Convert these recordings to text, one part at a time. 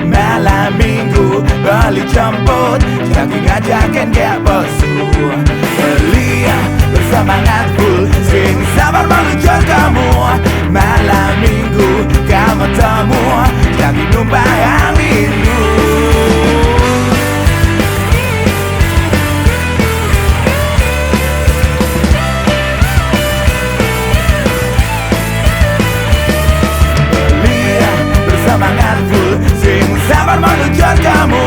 Malam minggu beli jemput, lagi ngajakin gak bosu. Beli bersemangat full, sing sabar meluncur kamu. Malam minggu kamu temu, lagi numpang rindu. Semangat full, sing sabar meluncur kamu.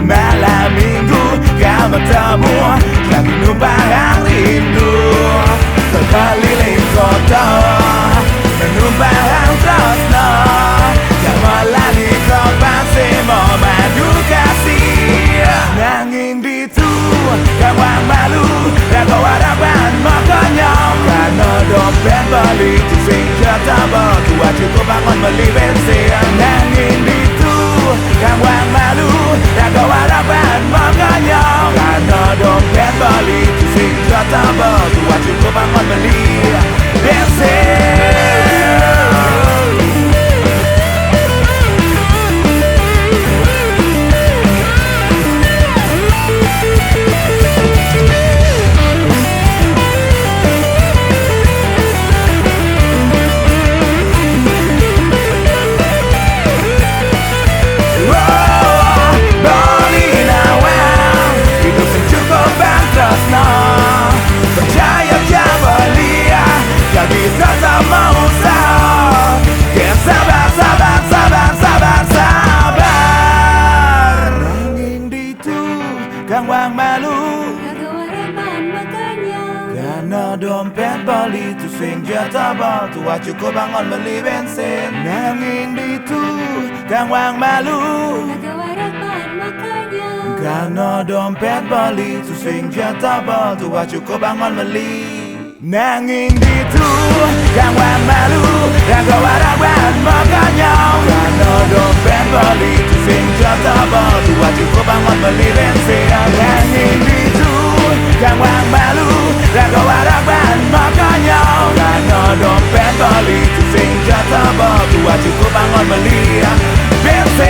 Malam minggu kamu temu, lagi numpang rindu. Terkeliling kota, menumpang tresno. Jamalani kompasi mau madu kasih. Nanging ditu kawang malu, raga waraban makanyam. Karena dompet balik sing jatah tua cukup bangun beli bensin. Nanging ditu kawang malu, raga waraban makanyam. Karena dompet balik sing jatah tua cukup bangun beli bensin. Percaya jangan belia, jadi tetap mau usaha. Sabar, sabar, sabar, sabar, sabar. Nanging ditu kang wang malu, karena dompet Bali tu sing jatah bal tua cukup bangun beli bensin. Nanging ditu kang wang malu, karena dompet Bali tu sing jatah bal tua cukup bangun beli. Nanging ditu kang wang malu, raga waraban makanyam. Karena dompet Bali tu sing jatah bal tua cukup bangun beli bensin. Nanging ditu kang wang malu, raga waraban makanyam. Karena dompet Bali tu sing jatah bal tua cukup bangun beli bensin.